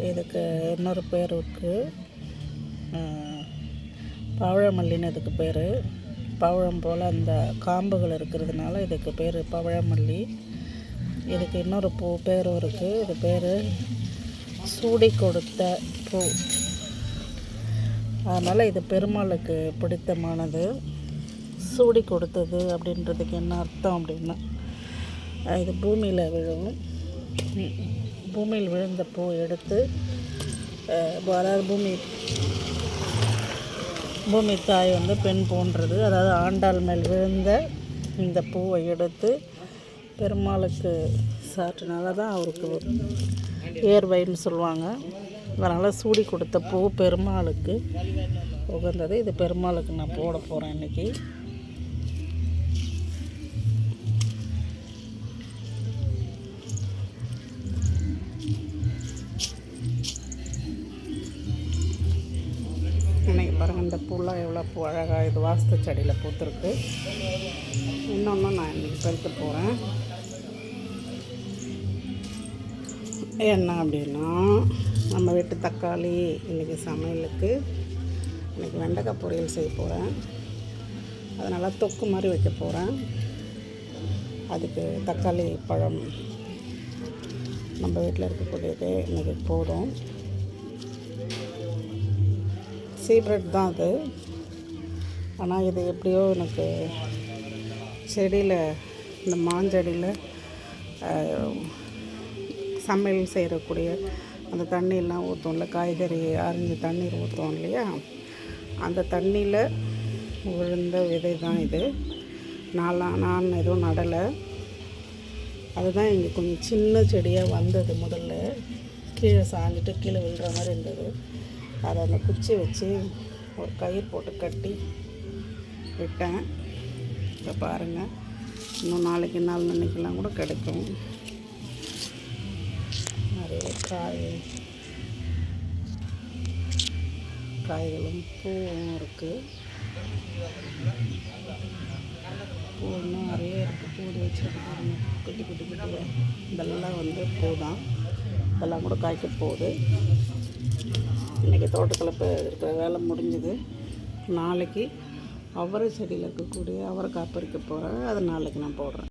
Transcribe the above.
இதுக்கு இன்னொரு பேர் இருக்குது, பவழமல்லின்னு இதுக்கு பேர். பவழம் போல் அந்த காம்புகள் இருக்கிறதுனால இதுக்கு பேர் பவழமல்லி. இதுக்கு இன்னொரு பேரும் இருக்குது. இது பேர் சூடி கொடுத்த பூ. அதனால் இது பெருமாளுக்கு பிடித்தமானது. சூடி கொடுத்தது அப்படின்றதுக்கு என்ன அர்த்தம் அப்படின்னா, இது பூமியில் விழும். பூமியில் விழுந்த பூ எடுத்து, அதாவது பூமி தாய் வந்து பெண் போன்றது. அதாவது ஆண்டாள் மேல் விழுந்த இந்த பூவை எடுத்து பெருமாளுக்கு சாற்றினால தான் அவருக்கு ஏர்வைன்னு சொல்லுவாங்க. அதனால் சூடி கொடுத்த பூ பெருமாளுக்கு உகந்தது. இது பெருமாளுக்கு நான் போட போகிறேன் இன்றைக்கி. இன்றைக்கி பாருங்கள், இந்த பூலாம் எவ்வளோ பூ அழகாக இது வாஸ்து செடியில் பூத்துருக்கு. இன்னொன்று நான் இன்றைக்கி பெருக்க போகிறேன். என்ன அப்படின்னா, நம்ம வீட்டு தக்காளி இன்றைக்கி சமையலுக்கு இன்றைக்கி வெண்டைக்காய் பொரியல் செய்ய போகிறேன். அதனால் தொக்கு மாதிரி வைக்க போகிறேன். அதுக்கு தக்காளி பழம் நம்ம வீட்டில் இருக்கக்கூடியது இன்றைக்கி போதும். சீப்ரெட் தான் அது. ஆனால் இது எப்படியோ எனக்கு செடியில், இந்த மாஞ்செடியில் சமையல் செய்யக்கூடிய அந்த தண்ணியெல்லாம் ஊற்றும்ல, காய்கறி அரிஞ்சு தண்ணீர் ஊற்றுவோம் இல்லையா, அந்த தண்ணியில் விழுந்த விதை தான் இது. நான் எதுவும் நடலை. அதுதான் இங்கே கொஞ்சம் சின்ன செடியாக வந்தது. முதல்ல கீழே சாஞ்சிட்டு கீழே விழுற மாதிரி இருந்தது. அதை அந்த குச்சி வச்சு ஒரு கயிறு போட்டு கட்டி விட்டேன். இப்போ பாருங்கள், இன்னும் நாளைக்கு நாளைக்கெல்லாம் கூட கிடைக்கும். நிறைய காய்களும் பூவும் இருக்குது. பூ இன்னும் நிறைய இருக்குது. பூ வச்சுருக்கு பாருங்கள், குட்டி குட்டி குட்டியாக. இதெல்லாம் வந்து பூ தான். இதெல்லாம் கூட காய்க்க போகுது. இன்றைக்கி தோட்டத்தில் இருக்கிற வேலை முடிஞ்சுது. நாளைக்கு அவரை செடியில் இருக்கக்கூடிய அவரைக்காய் பறிக்க போகிறேன். அது நாளைக்கு நான் போடுறேன்.